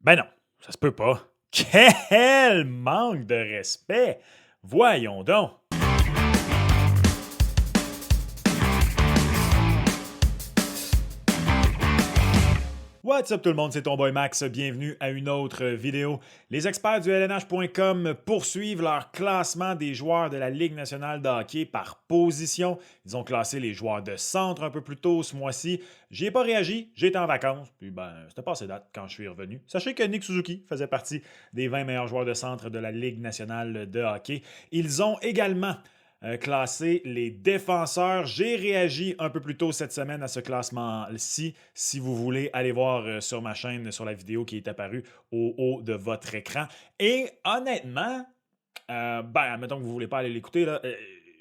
Ben non, ça se peut pas. Quel manque de respect! Voyons donc! What's up tout le monde, c'est ton boy Max, bienvenue à une autre vidéo. Les experts du LNH.com poursuivent leur classement des joueurs de la Ligue nationale de hockey par position. Ils ont classé les joueurs de centre un peu plus tôt ce mois-ci. J'y ai pas réagi, j'étais en vacances, puis c'était passé date quand je suis revenu. Sachez que Nick Suzuki faisait partie des 20 meilleurs joueurs de centre de la Ligue nationale de hockey. Ils ont également classer les défenseurs. J'ai réagi un peu plus tôt cette semaine à ce classement-ci. Si vous voulez aller voir sur ma chaîne, sur la vidéo qui est apparue au haut de votre écran. Et honnêtement, admettons que vous ne voulez pas aller l'écouter,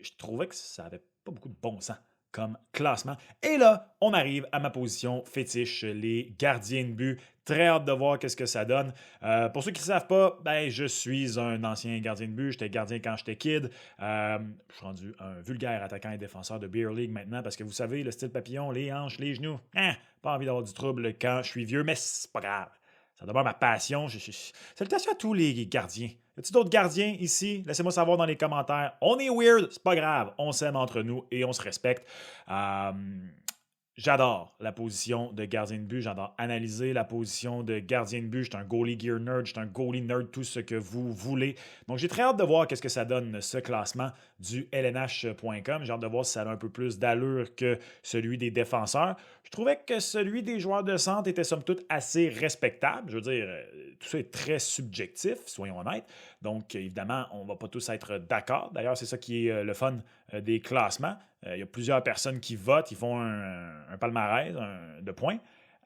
je trouvais que ça n'avait pas beaucoup de bon sens comme classement. Et là, on arrive à ma position fétiche, les gardiens de but. Très hâte de voir qu'est-ce que ça donne. Pour ceux qui ne savent pas, je suis un ancien gardien de but. J'étais gardien quand j'étais kid. Je suis rendu un vulgaire attaquant et défenseur de Beer League maintenant parce que vous savez, le style papillon, les hanches, les genoux, pas envie d'avoir du trouble quand je suis vieux, mais c'est pas grave. Ça demeure ma passion. Salutations à tous les gardiens. Y a-t-il d'autres gardiens ici? Laissez-moi savoir dans les commentaires. On est weird, c'est pas grave. On s'aime entre nous et on se respecte. J'adore la position de gardien de but. J'adore analyser la position de gardien de but. Je suis un goalie gear nerd. Je suis un goalie nerd, tout ce que vous voulez. Donc, j'ai très hâte de voir qu'est-ce que ça donne, ce classement du LNH.com. J'ai hâte de voir si ça a un peu plus d'allure que celui des défenseurs. Je trouvais que celui des joueurs de centre était somme toute assez respectable. Je veux dire, tout ça est très subjectif, soyons honnêtes. Donc, évidemment, on ne va pas tous être d'accord. D'ailleurs, c'est ça qui est le fun des classements. Il y a plusieurs personnes qui votent, ils font un palmarès de points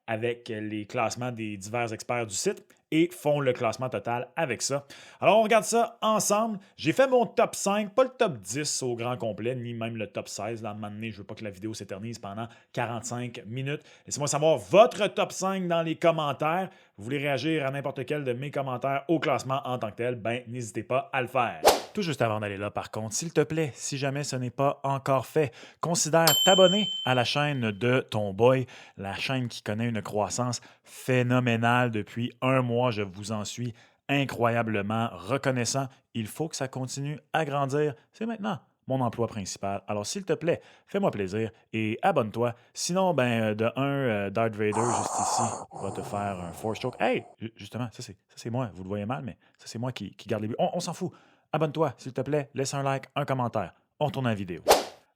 avec les classements des divers experts du site et font le classement total avec ça. Alors, on regarde ça ensemble. J'ai fait mon top 5, pas le top 10 au grand complet, ni même le top 16. Là, à un moment donné, je ne veux pas que la vidéo s'éternise pendant 45 minutes. Laissez-moi savoir votre top 5 dans les commentaires. Vous voulez réagir à n'importe quel de mes commentaires au classement en tant que tel, n'hésitez pas à le faire. Tout juste avant d'aller là, par contre, s'il te plaît, si jamais ce n'est pas encore fait, considère t'abonner à la chaîne de ton boy, la chaîne qui connaît une croissance phénoménale depuis un mois. Je vous en suis incroyablement reconnaissant. Il faut que ça continue à grandir. C'est maintenant mon emploi principal. Alors, s'il te plaît, fais-moi plaisir et abonne-toi. Sinon, Darth Vader, juste ici, va te faire un force choke. Hey, justement, ça c'est moi. Vous le voyez mal, mais ça c'est moi qui garde les buts. On s'en fout. Abonne-toi, s'il te plaît, laisse un like, un commentaire. On retourne à la vidéo.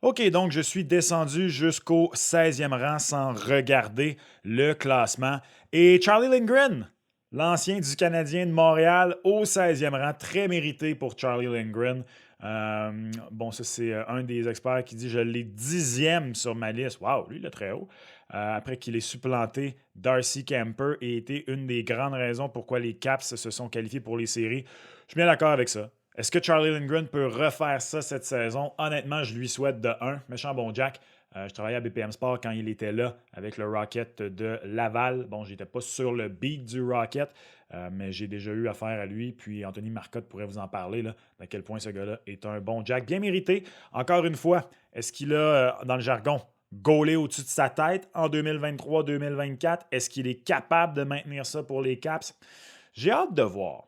OK, donc je suis descendu jusqu'au 16e rang sans regarder le classement. Et Charlie Lindgren, l'ancien du Canadien de Montréal, au 16e rang, très mérité pour Charlie Lindgren. Ça c'est un des experts qui dit « Je l'ai 10e sur ma liste. » Wow, lui, il est très haut. Après qu'il ait supplanté Darcy Kemper et été une des grandes raisons pourquoi les Caps se sont qualifiés pour les séries. Je suis bien d'accord avec ça. Est-ce que Charlie Lindgren peut refaire ça cette saison? Honnêtement, je lui souhaite de 1. Méchant bon Jack. Je travaillais à BPM Sport quand il était là avec le Rocket de Laval. Bon, j'étais pas sur le beat du Rocket, mais j'ai déjà eu affaire à lui. Puis Anthony Marcotte pourrait vous en parler, là, à quel point ce gars-là est un bon Jack. Bien mérité. Encore une fois, est-ce qu'il a, dans le jargon, gaulé au-dessus de sa tête en 2023-2024? Est-ce qu'il est capable de maintenir ça pour les Caps? J'ai hâte de voir.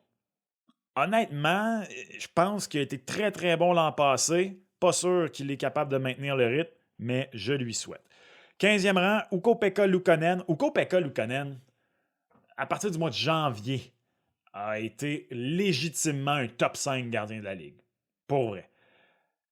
Honnêtement, je pense qu'il a été très, très bon l'an passé. Pas sûr qu'il est capable de maintenir le rythme, mais je lui souhaite. 15e rang, Ukko-Pekka Luukkonen. Ukko-Pekka Luukkonen, à partir du mois de janvier, a été légitimement un top 5 gardien de la Ligue. Pour vrai.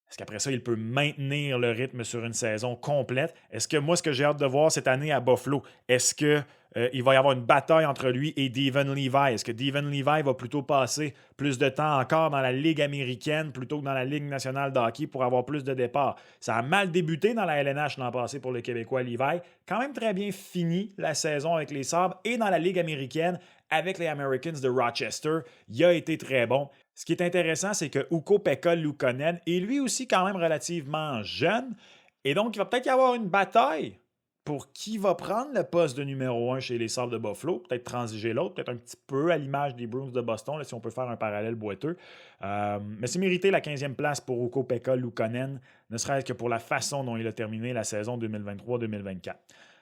Est-ce qu'après ça, il peut maintenir le rythme sur une saison complète? Est-ce que moi, ce que j'ai hâte de voir cette année à Buffalo, est-ce qu'il va y avoir une bataille entre lui et Devon Levi? Est-ce que Devon Levi va plutôt passer plus de temps encore dans la Ligue américaine plutôt que dans la Ligue nationale de hockey pour avoir plus de départs? Ça a mal débuté dans la LNH l'an passé pour le Québécois Levi. Quand même très bien fini la saison avec les Sabres et dans la Ligue américaine avec les Americans de Rochester. Il a été très bon. Ce qui est intéressant, c'est que Ukko-Pekka Luukkonen est lui aussi quand même relativement jeune. Et donc, il va peut-être y avoir une bataille pour qui va prendre le poste de numéro 1 chez les Sabres de Buffalo. Peut-être transiger l'autre, peut-être un petit peu à l'image des Bruins de Boston, là, si on peut faire un parallèle boiteux. Mais c'est mérité la 15e place pour Ukko-Pekka Luukkonen, ne serait-ce que pour la façon dont il a terminé la saison 2023-2024.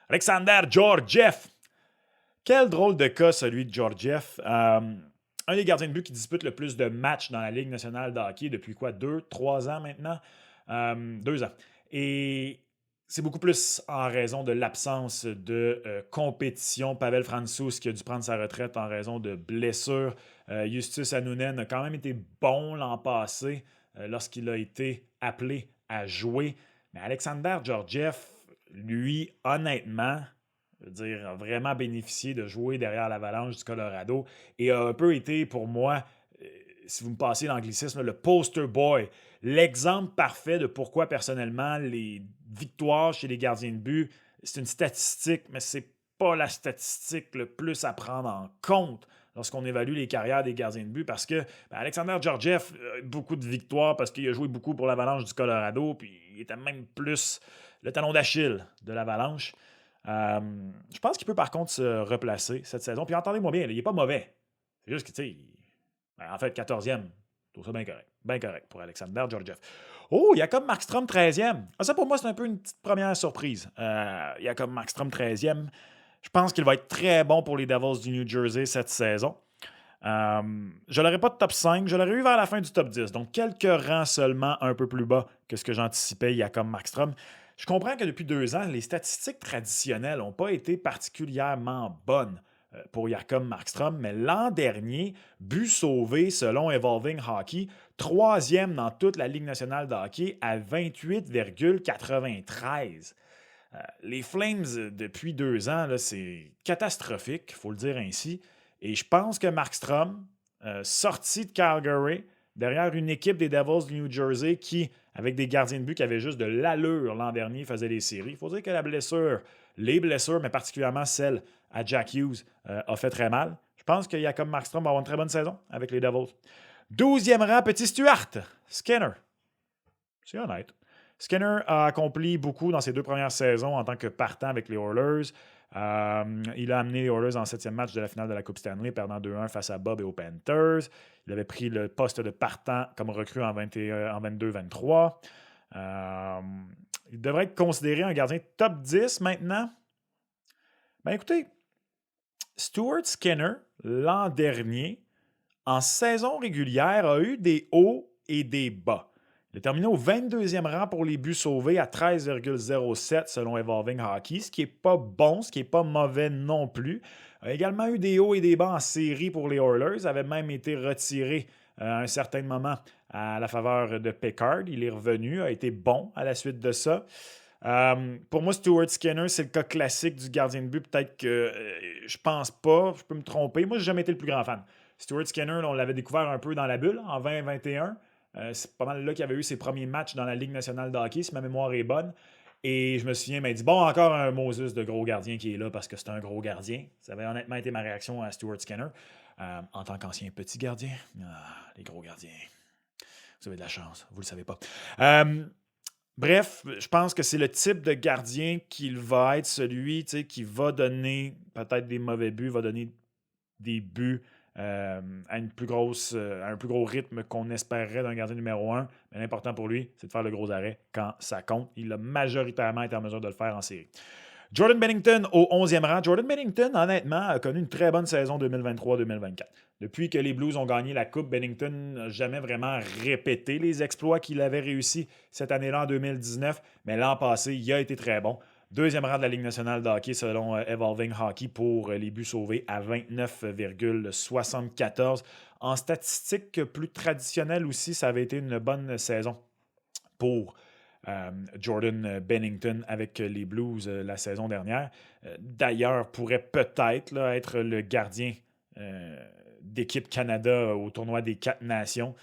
Alexander Georgiev. Quel drôle de cas, celui de Georgiev. Un des gardiens de but qui dispute le plus de matchs dans la Ligue nationale de hockey depuis quoi, 2, 3 ans maintenant? 2 ans. Et c'est beaucoup plus en raison de l'absence de compétition. Pavel Francouz qui a dû prendre sa retraite en raison de blessures. Justus Annunen a quand même été bon l'an passé lorsqu'il a été appelé à jouer. Mais Alexander Georgiev, lui, honnêtement, je veux dire, a vraiment bénéficié de jouer derrière l'Avalanche du Colorado et a un peu été, pour moi, si vous me passez l'anglicisme, le poster boy, l'exemple parfait de pourquoi, personnellement, les victoires chez les gardiens de but, c'est une statistique, mais c'est pas la statistique le plus à prendre en compte lorsqu'on évalue les carrières des gardiens de but parce que Alexander Georgiev a beaucoup de victoires parce qu'il a joué beaucoup pour l'Avalanche du Colorado, puis il était même plus le talon d'Achille de l'Avalanche. Je pense qu'il peut par contre se replacer cette saison. Puis entendez-moi bien, il n'est pas mauvais. C'est juste que, tu sais, en fait, 14e, je trouve ça bien correct. Bien correct pour Alexander Georgiev. Oh, Jakob Markstrom, 13e. Ça, pour moi, c'est un peu une petite première surprise. Jakob Markstrom, 13e. Je pense qu'il va être très bon pour les Devils du New Jersey cette saison. Je l'aurais pas de top 5, je l'aurais eu vers la fin du top 10. Donc, quelques rangs seulement un peu plus bas que ce que j'anticipais Jakob Markstrom. Je comprends que depuis 2 ans, les statistiques traditionnelles n'ont pas été particulièrement bonnes pour Jakob Markstrom, mais l'an dernier, but sauvé selon Evolving Hockey, 3e dans toute la Ligue nationale de hockey à 28,93. Les Flames, depuis 2 ans, là, c'est catastrophique, il faut le dire ainsi. Et je pense que Markstrom, sorti de Calgary, derrière une équipe des Devils du New Jersey qui, avec des gardiens de but qui avaient juste de l'allure l'an dernier, faisaient les séries. Il faut dire que les blessures, mais particulièrement celle à Jack Hughes, a fait très mal. Je pense que Jakob Markstrom va avoir une très bonne saison avec les Devils. 12e rang, petit Stuart Skinner. C'est honnête. Skinner a accompli beaucoup dans ses 2 premières saisons en tant que partant avec les Oilers. Il a amené les Oilers en 7e match de la finale de la Coupe Stanley, perdant 2-1 face à Bob et aux Panthers. Il avait pris le poste de partant comme recrue en 22-23. Il devrait être considéré un gardien top 10 maintenant. Ben écoutez, Stuart Skinner, l'an dernier, en saison régulière, a eu des hauts et des bas. Il a terminé au 22e rang pour les buts sauvés à 13,07 selon Evolving Hockey, ce qui n'est pas bon, ce qui n'est pas mauvais non plus. Il a également eu des hauts et des bas en série pour les Oilers. Il avait même été retiré à un certain moment à la faveur de Pickard. Il est revenu, a été bon à la suite de ça. Pour moi, Stuart Skinner, c'est le cas classique du gardien de but. Peut-être que je pense pas, je peux me tromper. Moi, je n'ai jamais été le plus grand fan. Stuart Skinner, on l'avait découvert un peu dans la bulle en 2021. C'est pas mal là qu'il avait eu ses premiers matchs dans la Ligue nationale de hockey, si ma mémoire est bonne. Et je me souviens, il m'a dit, bon, encore un Moses de gros gardien qui est là parce que c'est un gros gardien. Ça avait honnêtement été ma réaction à Stuart Skinner. En tant qu'ancien petit gardien, les gros gardiens, vous avez de la chance, vous le savez pas. Bref, je pense que c'est le type de gardien qu'il va être, celui qui va donner peut-être des mauvais buts, va donner des buts à un plus gros rythme qu'on espérerait d'un gardien numéro 1. Mais l'important pour lui, c'est de faire le gros arrêt quand ça compte. Il a majoritairement été en mesure de le faire en série. Jordan Binnington au 11e rang. Jordan Binnington, honnêtement, a connu une très bonne saison 2023-2024. Depuis que les Blues ont gagné la Coupe, Binnington n'a jamais vraiment répété les exploits qu'il avait réussi cette année-là en 2019, mais l'an passé, il a été très bon. 2e rang de la Ligue nationale de hockey selon Evolving Hockey pour les buts sauvés à 29,74. En statistique plus traditionnelle aussi, ça avait été une bonne saison pour Jordan Binnington avec les Blues la saison dernière. D'ailleurs, pourrait peut-être être le gardien d'équipe Canada au tournoi des 4 nations.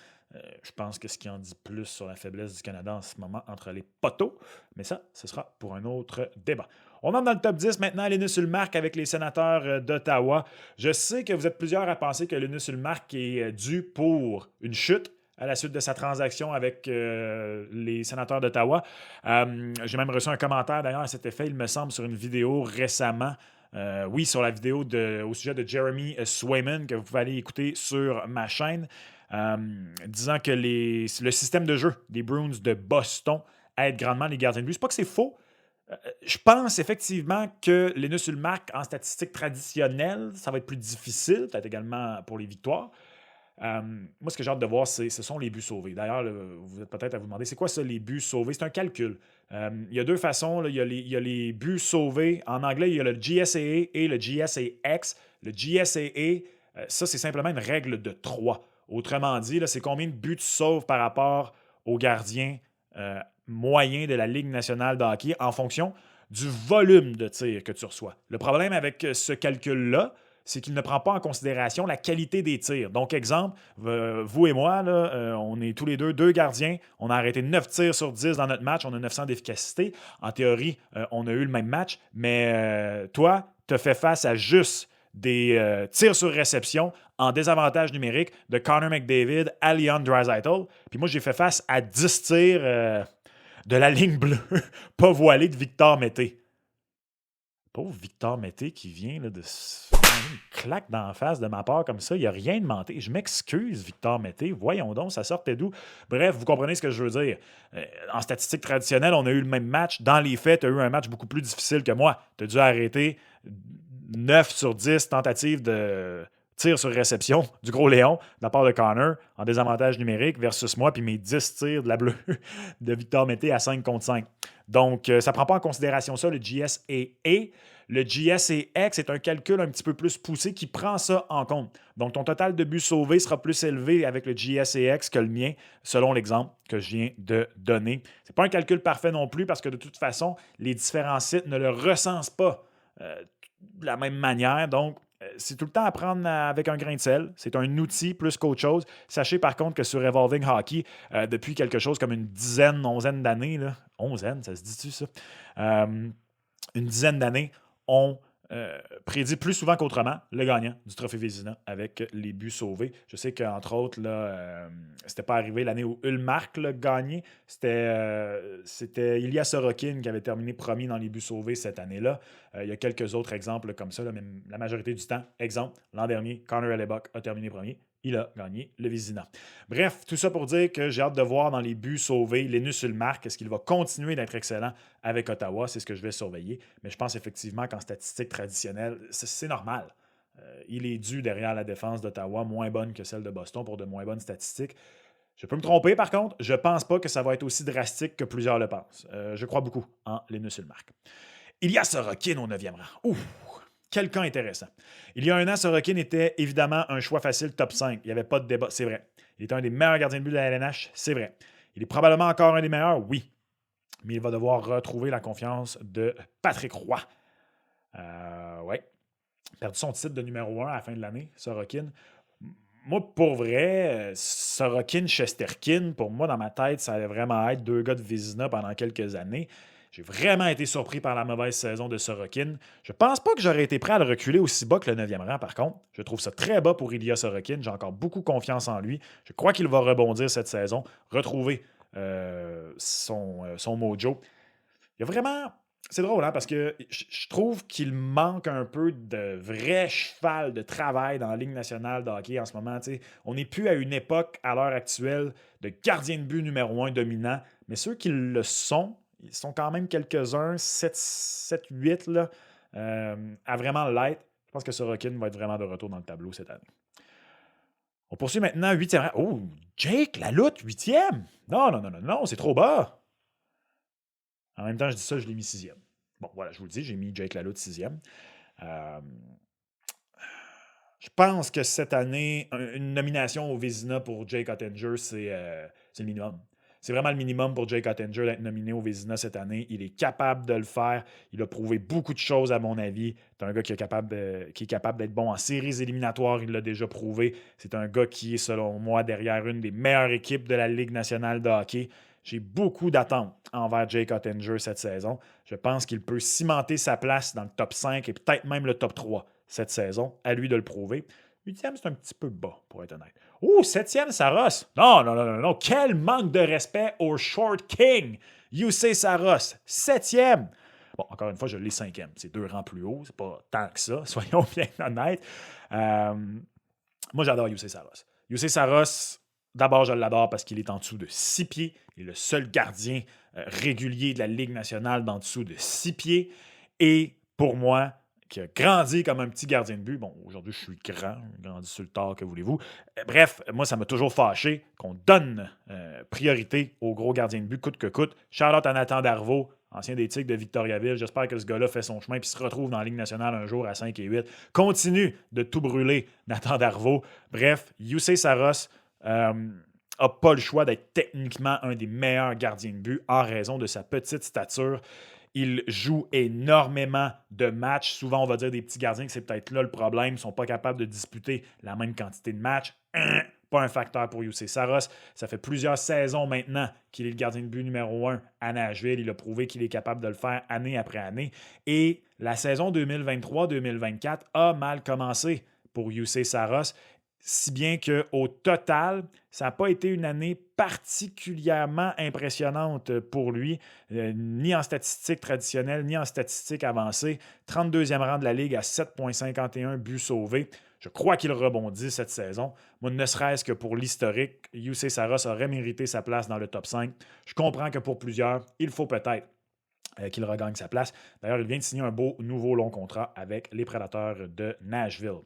Je pense que ce qui en dit plus sur la faiblesse du Canada en ce moment entre les poteaux. Mais ça, ce sera pour un autre débat. On entre dans le top 10 maintenant. Linus Ullmark avec les Sénateurs d'Ottawa. Je sais que vous êtes plusieurs à penser que Linus Ullmark est dû pour une chute à la suite de sa transaction avec les Sénateurs d'Ottawa. J'ai même reçu un commentaire d'ailleurs à cet effet, il me semble, sur une vidéo récemment. Oui, sur la vidéo au sujet de Jeremy Swayman que vous pouvez aller écouter sur ma chaîne. Disant que le système de jeu des Bruins de Boston aide grandement les gardiens de but. C'est pas que c'est faux, Je pense effectivement que Linus Ulmark, en statistiques traditionnelles, ça va être plus difficile, peut-être également pour les victoires. Moi, ce que j'ai hâte de voir, ce sont les buts sauvés. D'ailleurs, vous êtes peut-être à vous demander, c'est quoi ça, les buts sauvés? C'est un calcul. Il y a deux façons. Là. Il y a les buts sauvés. En anglais, il y a le GSAA et le GSAX. Le GSAA, ça, c'est simplement une règle de 3. Autrement dit, là, c'est combien de buts tu sauves par rapport au gardien moyen de la Ligue nationale de hockey en fonction du volume de tir que tu reçois. Le problème avec ce calcul-là, c'est qu'il ne prend pas en considération la qualité des tirs. Donc, exemple, vous et moi, là, on est tous les deux gardiens. On a arrêté 9 tirs sur 10 dans notre match. On a 900 d'efficacité. En théorie, on a eu le même match. Mais toi, tu as fait face à juste des tirs sur réception en désavantage numérique de Connor McDavid à Leon Draisaitl. Puis moi, j'ai fait face à 10 tirs de la ligne bleue, pas voilée de Victor Mété. Pauvre Victor Mété qui vient là, de se prendre une claque d'en face de ma part comme ça. Il n'y a rien de menté. Je m'excuse, Victor Mété. Voyons donc, ça sortait d'où? Bref, vous comprenez ce que je veux dire. En statistique traditionnelle, on a eu le même match. Dans les faits, tu as eu un match beaucoup plus difficile que moi. Tu as dû arrêter 9 sur 10 tentatives de tir sur réception du gros Léon de la part de Connor en désavantage numérique versus moi puis mes 10 tirs de la bleue de Victor Mété à 5 contre 5. Donc, ça ne prend pas en considération ça, le GSAA. Le GSAX est un calcul un petit peu plus poussé qui prend ça en compte. Donc, ton total de buts sauvés sera plus élevé avec le GSAX que le mien, selon l'exemple que je viens de donner. Ce n'est pas un calcul parfait non plus parce que de toute façon, les différents sites ne le recensent pas de la même manière. Donc, c'est tout le temps à prendre avec un grain de sel. C'est un outil plus qu'autre chose. Sachez par contre que sur Evolving Hockey, depuis quelque chose comme une onzaine d'années, là, onzaine, ça se dit-tu ça? Une dizaine d'années, on prédit plus souvent qu'autrement le gagnant du Trophée Vézina avec les buts sauvés. Je sais qu'entre autres, là, c'était pas arrivé l'année où Ulmark l'a gagné. C'était Ilya Sorokin qui avait terminé premier dans les buts sauvés cette année-là. Il y a quelques autres exemples comme ça, là, mais la majorité du temps. Exemple, l'an dernier, Connor Hellebuck a terminé premier. Il a gagné le Vézina. Bref, tout ça pour dire que j'ai hâte de voir dans les buts sauvés Linus Ulmark. Est-ce qu'il va continuer d'être excellent avec Ottawa? C'est ce que je vais surveiller. Mais je pense effectivement qu'en statistique traditionnelle, c'est normal. Il est dû derrière la défense d'Ottawa, moins bonne que celle de Boston pour de moins bonnes statistiques. Je peux me tromper, par contre. Je ne pense pas que ça va être aussi drastique que plusieurs le pensent. Je crois beaucoup en Linus Ulmark. Ilya Sorokin au 9e rang. Ouh! Quel cas intéressant. Il y a un an, Sorokin était évidemment un choix facile top 5. Il n'y avait pas de débat, c'est vrai. Il est un des meilleurs gardiens de but de la LNH, c'est vrai. Il est probablement encore un des meilleurs, oui. Mais il va devoir retrouver la confiance de Patrick Roy. Ouais. Perdu son titre de numéro 1 à la fin de l'année, Sorokin. Moi, pour vrai, Sorokin, Shesterkin, pour moi, dans ma tête, ça allait vraiment être deux gars de Vézina pendant quelques années. J'ai vraiment été surpris par la mauvaise saison de Sorokin. Je pense pas que j'aurais été prêt à le reculer aussi bas que le 9e rang, par contre. Je trouve ça très bas pour Ilya Sorokin. J'ai encore beaucoup confiance en lui. Je crois qu'il va rebondir cette saison, retrouver son mojo. Il y a vraiment... C'est drôle, hein, parce que je trouve qu'il manque un peu de vrai cheval de travail dans la Ligue nationale de hockey en ce moment. T'sais. On n'est plus à une époque, à l'heure actuelle, de gardien de but numéro 1 dominant, mais ceux qui le sont, ils sont quand même quelques-uns, 7, 8, là, à vraiment l'être. Je pense que Sorokin va être vraiment de retour dans le tableau cette année. On poursuit maintenant 8e rang. Oh, Jake Laloute, 8e! Non, c'est trop bas! En même temps, je dis ça, je l'ai mis 6e. Bon, voilà, je vous le dis, j'ai mis Jake Laloute 6e. Je pense que cette année, une nomination au Vézina pour Jake Oettinger, c'est le minimum. C'est vraiment le minimum pour Jake Oettinger d'être nominé au Vézina cette année. Il est capable de le faire. Il a prouvé beaucoup de choses, à mon avis. C'est un gars qui est capable d'être bon en séries éliminatoires. Il l'a déjà prouvé. C'est un gars qui est, selon moi, derrière une des meilleures équipes de la Ligue nationale de hockey. J'ai beaucoup d'attentes envers Jake Oettinger cette saison. Je pense qu'il peut cimenter sa place dans le top 5 et peut-être même le top 3 cette saison. À lui de le prouver. 8e, c'est un petit peu bas, pour être honnête. Oh, 7e, Saros. Non. Quel manque de respect au Short King. Jussi Saros. 7e. Bon, encore une fois, je l'ai 5e. C'est 2 rangs plus haut. C'est pas tant que ça, soyons bien honnêtes. Moi, j'adore Jussi Saros. Jussi Saros, D'abord, je l'adore parce qu'il est en dessous de 6 pieds. Il est le seul gardien régulier de la Ligue nationale d'en dessous de 6 pieds. Et pour moi, qui a grandi comme un petit gardien de but. Bon, aujourd'hui, je suis grand, grandi sur le tard, que voulez-vous. Bref, moi, ça m'a toujours fâché qu'on donne priorité aux gros gardiens de but, coûte que coûte. Shout-out à Nathan Darvaux, ancien des Tigres de Victoriaville. J'espère que ce gars-là fait son chemin et se retrouve dans la Ligue nationale un jour à 5 et 8. Continue de tout brûler, Nathan Darvaux. Bref, Youssé Saros n'a pas le choix d'être techniquement un des meilleurs gardiens de but en raison de sa petite stature. Il joue énormément de matchs. Souvent, on va dire des petits gardiens que c'est peut-être là le problème. Ils ne sont pas capables de disputer la même quantité de matchs. Pas un facteur pour Youssé Saros. Ça fait plusieurs saisons maintenant qu'il est le gardien de but numéro 1 à Nashville. Il a prouvé qu'il est capable de le faire année après année. Et la saison 2023-2024 a mal commencé pour Youssé Saros. Si bien qu'au total, ça n'a pas été une année particulièrement impressionnante pour lui, ni en statistiques traditionnelles, ni en statistiques avancées. 32e rang de la Ligue à 7,51 buts sauvés. Je crois qu'il rebondit cette saison. Moi, ne serait-ce que pour l'historique, Youssé Saros aurait mérité sa place dans le top 5. Je comprends que pour plusieurs, il faut peut-être qu'il regagne sa place. D'ailleurs, il vient de signer un beau nouveau long contrat avec les Prédateurs de Nashville.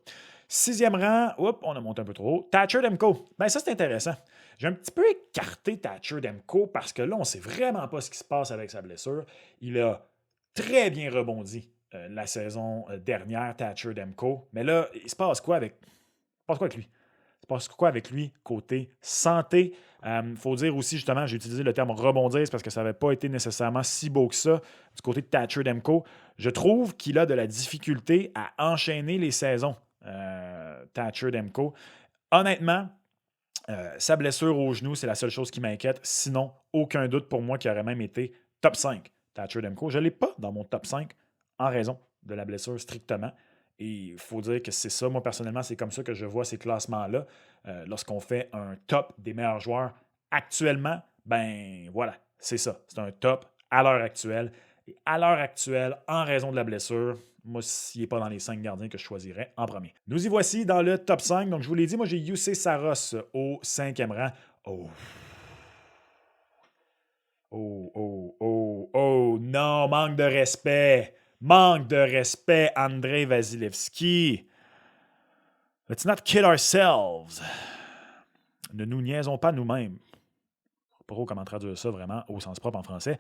6e rang, on a monté un peu trop haut. Thatcher Demko. Ben ça, c'est intéressant. J'ai un petit peu écarté Thatcher Demko parce que là, on ne sait vraiment pas ce qui se passe avec sa blessure. Il a très bien rebondi la saison dernière, Thatcher Demko. Mais là, il se passe quoi avec lui? Il se passe quoi avec lui côté santé? Il faut dire aussi, justement, j'ai utilisé le terme rebondir parce que ça n'avait pas été nécessairement si beau que ça du côté de Thatcher Demko. Je trouve qu'il a de la difficulté à enchaîner les saisons. Thatcher Demko. Honnêtement, sa blessure au genou, c'est la seule chose qui m'inquiète. Sinon, aucun doute pour moi qu'il aurait même été top 5. Thatcher Demko, je ne l'ai pas dans mon top 5 en raison de la blessure strictement. Et il faut dire que c'est ça. Moi, personnellement, c'est comme ça que je vois ces classements-là. Lorsqu'on fait un top des meilleurs joueurs actuellement, ben voilà, c'est ça. C'est un top à l'heure actuelle. Et à l'heure actuelle, en raison de la blessure, moi, s'il n'est pas dans les 5 gardiens que je choisirais en premier. Nous y voici dans le top 5. Donc, je vous l'ai dit, moi, j'ai Youssé Saros au 5e rang. Non, manque de respect. Manque de respect, Andrei Vasilevskiy. Let's not kill ourselves. Ne nous niaisons pas nous-mêmes. Pas trop comment traduire ça vraiment au sens propre en français.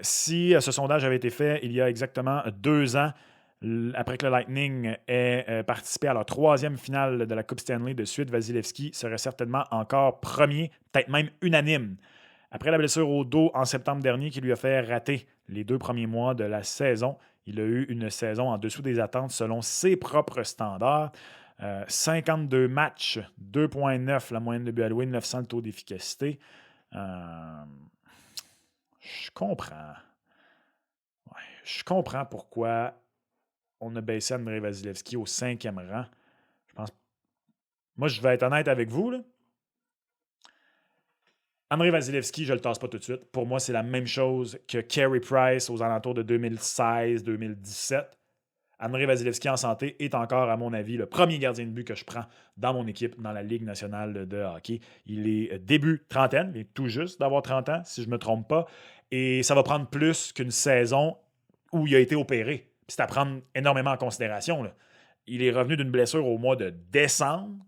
Si ce sondage avait été fait il y a exactement 2 ans, après que le Lightning ait participé à leur 3e finale de la Coupe Stanley de suite, Vasilevskiy serait certainement encore premier, peut-être même unanime. Après la blessure au dos en septembre dernier qui lui a fait rater les 2 premiers mois de la saison, il a eu une saison en dessous des attentes selon ses propres standards. 52 matchs, 2,9 la moyenne de buts alloués, 900 le taux d'efficacité. Je comprends. Ouais, je comprends pourquoi on a baissé Andrei Vasilevskiy au 5e rang. Je pense. Moi, je vais être honnête avec vous, là. Andrei Vasilevskiy, je ne le tasse pas tout de suite. Pour moi, c'est la même chose que Carey Price aux alentours de 2016-2017. Andrei Vasilevskiy en santé est encore, à mon avis, le premier gardien de but que je prends dans mon équipe dans la Ligue nationale de hockey. Il est début trentaine, il est tout juste d'avoir 30 ans, si je ne me trompe pas. Et ça va prendre plus qu'une saison où il a été opéré. C'est à prendre énormément en considération, là. Il est revenu d'une blessure au mois de décembre.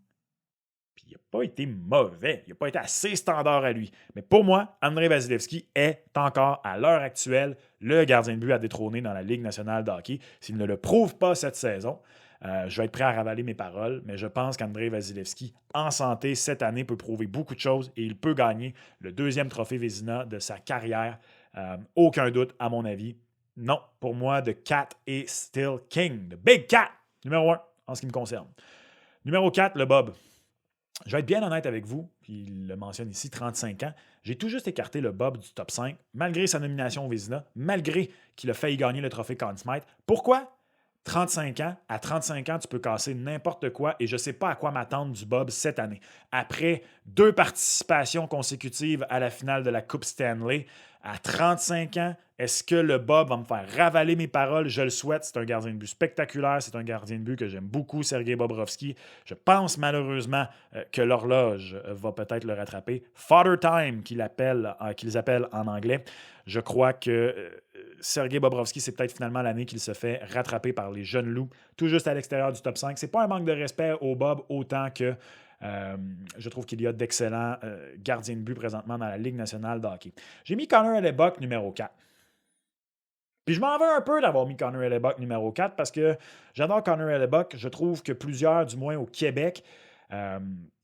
Il n'a pas été mauvais. Il n'a pas été assez standard à lui. Mais pour moi, Andrei Vasilevskiy est encore, à l'heure actuelle, le gardien de but à détrôner dans la Ligue nationale de hockey. S'il ne le prouve pas cette saison, je vais être prêt à ravaler mes paroles, mais je pense qu'Andrei Vasilevskiy, en santé, cette année, peut prouver beaucoup de choses et il peut gagner le 2e trophée Vezina de sa carrière. Aucun doute, à mon avis. Non, pour moi, The Cat est still king. The Big Cat, numéro 1, en ce qui me concerne. Numéro 4, le Bob. Je vais être bien honnête avec vous, puis il le mentionne ici, 35 ans. J'ai tout juste écarté le Bob du top 5, malgré sa nomination au Vezina, malgré qu'il a failli gagner le trophée Conn Smythe. Pourquoi? 35 ans, à 35 ans, tu peux casser n'importe quoi et je ne sais pas à quoi m'attendre du Bob cette année. Après 2 participations consécutives à la finale de la Coupe Stanley, À 35 ans, est-ce que le Bob va me faire ravaler mes paroles? Je le souhaite. C'est un gardien de but spectaculaire. C'est un gardien de but que j'aime beaucoup, Sergei Bobrovsky. Je pense malheureusement que l'horloge va peut-être le rattraper. Father Time, qu'ils appellent en anglais. Je crois que Sergei Bobrovsky, c'est peut-être finalement l'année qu'il se fait rattraper par les jeunes loups, tout juste à l'extérieur du top 5. C'est pas un manque de respect au Bob autant que je trouve qu'il y a d'excellents gardiens de but présentement dans la Ligue nationale de hockey. J'ai mis Connor Hellebuyck numéro 4. Puis je m'en veux un peu d'avoir mis Connor Hellebuyck numéro 4 parce que j'adore Connor Hellebuyck. Je trouve que plusieurs, du moins au Québec,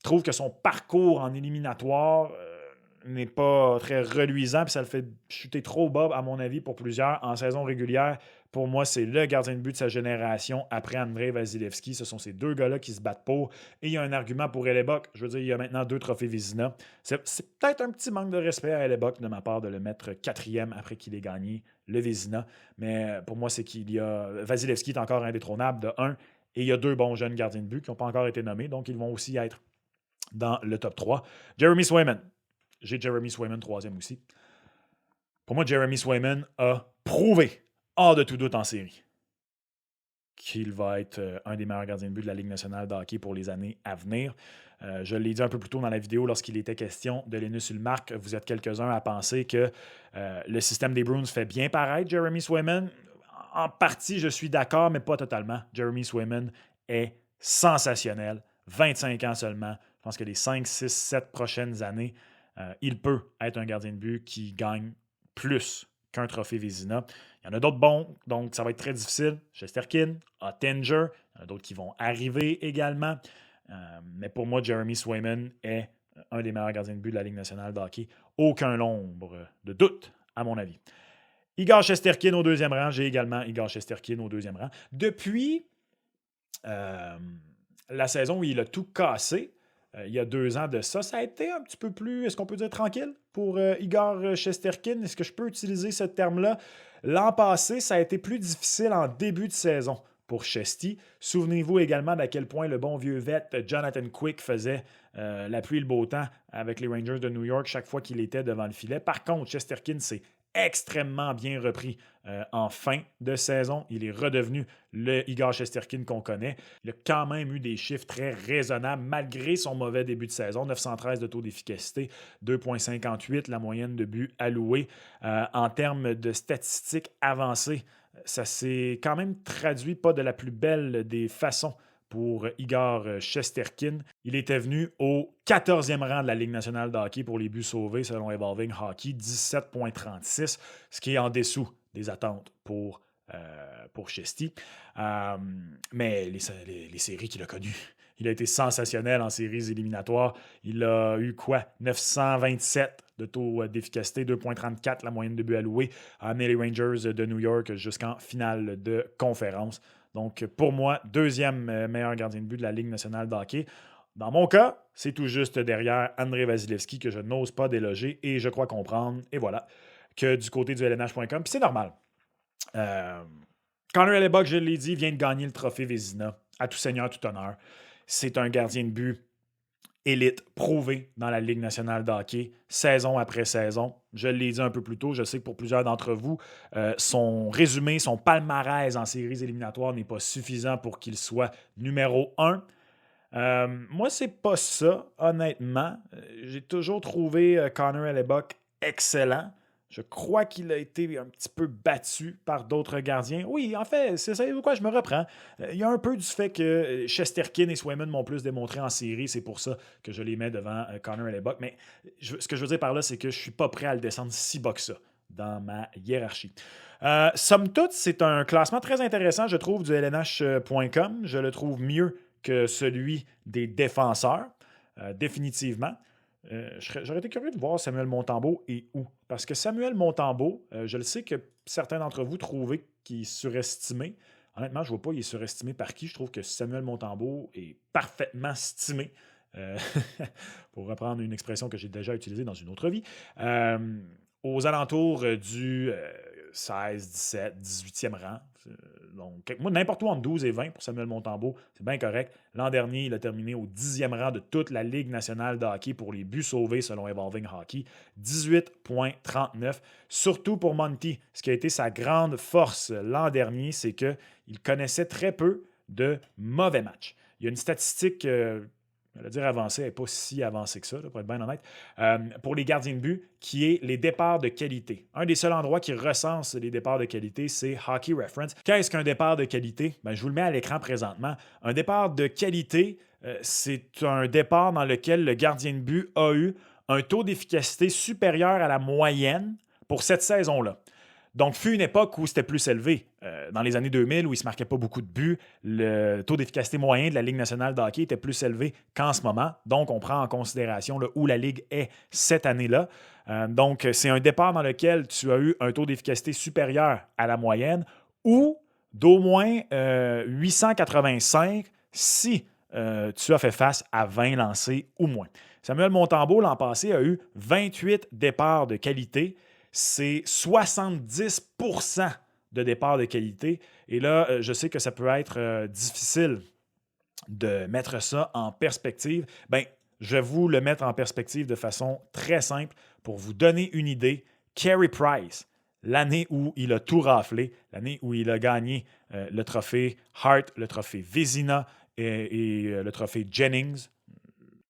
trouvent que son parcours en éliminatoire n'est pas très reluisant, puis ça le fait chuter trop bas, à mon avis, pour plusieurs. En saison régulière, pour moi, c'est le gardien de but de sa génération après Andrei Vasilevskiy. Ce sont ces deux gars-là qui se battent pour. Et il y a un argument pour Hellebuyck. Je veux dire, il y a maintenant 2 trophées Vizina. C'est peut-être un petit manque de respect à Hellebuyck de ma part de le mettre 4e après qu'il ait gagné le Vizina. Mais pour moi, c'est qu'il y a... Vasilevskiy est encore indétrônable de 1. Et il y a 2 bons jeunes gardiens de but qui n'ont pas encore été nommés. Donc, ils vont aussi être dans le top 3. Jeremy Swayman. J'ai Jeremy Swayman 3e aussi. Pour moi, Jeremy Swayman a prouvé, hors de tout doute en série, qu'il va être un des meilleurs gardiens de but de la Ligue nationale de hockey pour les années à venir. Je l'ai dit un peu plus tôt dans la vidéo lorsqu'il était question de Linus Ullmark. Vous êtes quelques-uns à penser que le système des Bruins fait bien paraître Jeremy Swayman. En partie, je suis d'accord, mais pas totalement. Jeremy Swayman est sensationnel. 25 ans seulement. Je pense que les 5, 6, 7 prochaines années, il peut être un gardien de but qui gagne plus qu'un trophée Vizina. Il y en a d'autres bons, donc ça va être très difficile. Shesterkin, Ottinger, il y en a d'autres qui vont arriver également. Mais pour moi, Jeremy Swayman est un des meilleurs gardiens de but de la Ligue nationale de hockey. Aucun nombre de doute, à mon avis. Igor Shesterkin au 2e rang. J'ai également Igor Shesterkin au 2e rang. Depuis la saison où il a tout cassé, il y a 2 ans de ça, ça a été un petit peu plus, est-ce qu'on peut dire tranquille pour Igor Shesterkin? Est-ce que je peux utiliser ce terme-là? L'an passé, ça a été plus difficile en début de saison pour Shesty. Souvenez-vous également d'à quel point le bon vieux vet Jonathan Quick faisait la pluie et le beau temps avec les Rangers de New York chaque fois qu'il était devant le filet. Par contre, Shesterkin s'est extrêmement bien repris en fin de saison. Il est redevenu le Igor Shesterkin qu'on connaît. Il a quand même eu des chiffres très raisonnables malgré son mauvais début de saison. 913 de taux d'efficacité, 2,58 la moyenne de buts alloués. En termes de statistiques avancées, ça s'est quand même traduit pas de la plus belle des façons pour Igor Shesterkin. Il était venu au 14e rang de la Ligue nationale de hockey pour les buts sauvés selon Evolving Hockey, 17,36, ce qui est en dessous des attentes pour Shesty. Mais les séries qu'il a connues, il a été sensationnel en séries éliminatoires. Il a eu quoi? 927 de taux d'efficacité, 2,34 la moyenne de buts alloués, a amené les Rangers de New York jusqu'en finale de conférence. Donc, pour moi, 2e meilleur gardien de but de la Ligue nationale de hockey. Dans mon cas, c'est tout juste derrière Andrei Vasilevskiy que je n'ose pas déloger et je crois comprendre, et voilà, que du côté du LNH.com, puis c'est normal. Connor Hellebuyck, je l'ai dit, vient de gagner le trophée Vezina, à tout seigneur, tout honneur. C'est un gardien de but élite, prouvé dans la Ligue nationale de hockey, saison après saison. Je l'ai dit un peu plus tôt, je sais que pour plusieurs d'entre vous, son résumé, son palmarès en séries éliminatoires n'est pas suffisant pour qu'il soit numéro 1. Moi, c'est pas ça, honnêtement. J'ai toujours trouvé Connor Hellebuyck excellent. Je crois qu'il a été un petit peu battu par d'autres gardiens. Oui, en fait, c'est quoi, je me reprends. Il y a un peu du fait que Shesterkin et Swayman m'ont plus démontré en série. C'est pour ça que je les mets devant Connor Hellebuyck. Mais ce que je veux dire par là, c'est que je ne suis pas prêt à le descendre si bas que ça dans ma hiérarchie. Somme toute, c'est un classement très intéressant, je trouve, du LNH.com. Je le trouve mieux que celui des défenseurs, définitivement. J'aurais été curieux de voir Samuel Montembeault et où. Parce que Samuel Montembeault, je le sais que certains d'entre vous trouvaient qu'il est surestimé. Honnêtement, je ne vois pas il est surestimé par qui. Je trouve que Samuel Montembeault est parfaitement stimé. Pour reprendre une expression que j'ai déjà utilisée dans une autre vie. Aux alentours du 16, 17, 18e rang. Donc, moi, n'importe où entre 12 et 20 pour Samuel Montembeault, c'est bien correct. L'an dernier, il a terminé au 10e rang de toute la Ligue nationale de hockey pour les buts sauvés selon Evolving Hockey. 18,39. Surtout pour Monty, ce qui a été sa grande force l'an dernier, c'est qu'il connaissait très peu de mauvais matchs. Il y a une statistique, je vais dire avancée, elle n'est pas si avancée que ça, là, pour être bien honnête, pour les gardiens de but, qui est les départs de qualité. Un des seuls endroits qui recense les départs de qualité, c'est Hockey Reference. Qu'est-ce qu'un départ de qualité? Ben, je vous le mets à l'écran présentement. Un départ de qualité, c'est un départ dans lequel le gardien de but a eu un taux d'efficacité supérieur à la moyenne pour cette saison-là. Donc, fut une époque où c'était plus élevé. Dans les années 2000, où il ne se marquait pas beaucoup de buts, le taux d'efficacité moyen de la Ligue nationale de hockey était plus élevé qu'en ce moment. Donc, on prend en considération là, où la Ligue est cette année-là. Donc, c'est un départ dans lequel tu as eu un taux d'efficacité supérieur à la moyenne ou d'au moins 885 si tu as fait face à 20 lancés ou moins. Samuel Montembeault, l'an passé, a eu 28 départs de qualité. C'est 70% de départs de qualité. Et là, je sais que ça peut être difficile de mettre ça en perspective. Bien, je vais vous le mettre en perspective de façon très simple pour vous donner une idée. Carey Price, l'année où il a tout raflé, l'année où il a gagné le trophée Hart, le trophée Vézina et le trophée Jennings,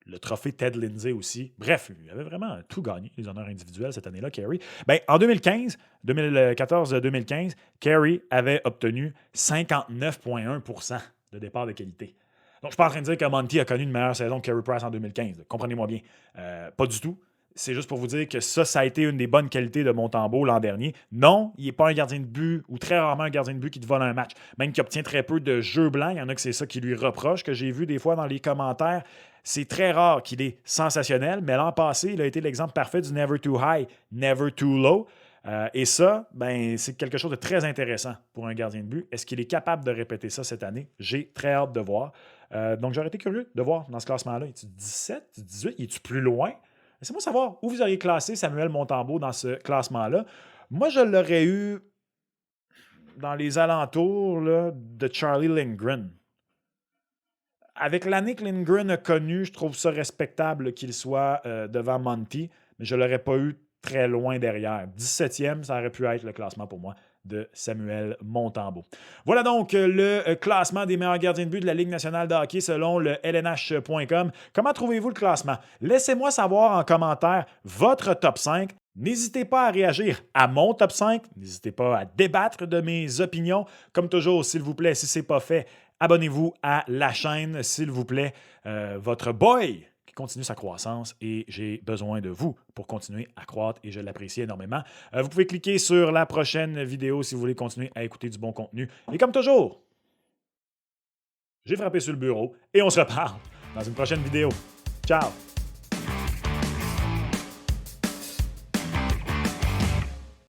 le trophée Ted Lindsay aussi. Bref, il avait vraiment tout gagné, les honneurs individuels cette année-là, Carey. Ben, en 2014-2015, Carey avait obtenu 59,1% de départ de qualité. Donc, je ne suis pas en train de dire que Monty a connu une meilleure saison que Carey Price en 2015. Comprenez-moi bien. Pas du tout. C'est juste pour vous dire que ça a été une des bonnes qualités de Montembeault l'an dernier. Non, il n'est pas un gardien de but, ou très rarement un gardien de but qui te vole un match. Même qu'il obtient très peu de jeux blancs. Il y en a que c'est ça qui lui reproche, que j'ai vu des fois dans les commentaires. C'est très rare qu'il est sensationnel, mais l'an passé, il a été l'exemple parfait du never too high, never too low. Et ça, ben, c'est quelque chose de très intéressant pour un gardien de but. Est-ce qu'il est capable de répéter ça cette année? J'ai très hâte de voir. Donc, j'aurais été curieux de voir dans ce classement-là. Es-tu 17, 18? Es-tu plus loin? Laissez-moi savoir où vous auriez classé Samuel Montembeault dans ce classement-là. Moi, je l'aurais eu dans les alentours là, de Charlie Lindgren. Avec l'année que Lindgren a connue, je trouve ça respectable qu'il soit devant Monty, mais je ne l'aurais pas eu très loin derrière. 17e, ça aurait pu être le classement pour moi de Samuel Montembeault. Voilà donc le classement des meilleurs gardiens de but de la Ligue nationale de hockey selon le LNH.com. Comment trouvez-vous le classement? Laissez-moi savoir en commentaire votre top 5. N'hésitez pas à réagir à mon top 5. N'hésitez pas à débattre de mes opinions. Comme toujours, s'il vous plaît, si ce n'est pas fait, abonnez-vous à la chaîne, s'il vous plaît. Votre boy qui continue sa croissance et j'ai besoin de vous pour continuer à croître et je l'apprécie énormément. Vous pouvez cliquer sur la prochaine vidéo si vous voulez continuer à écouter du bon contenu. Et comme toujours, j'ai frappé sur le bureau et on se reparle dans une prochaine vidéo. Ciao!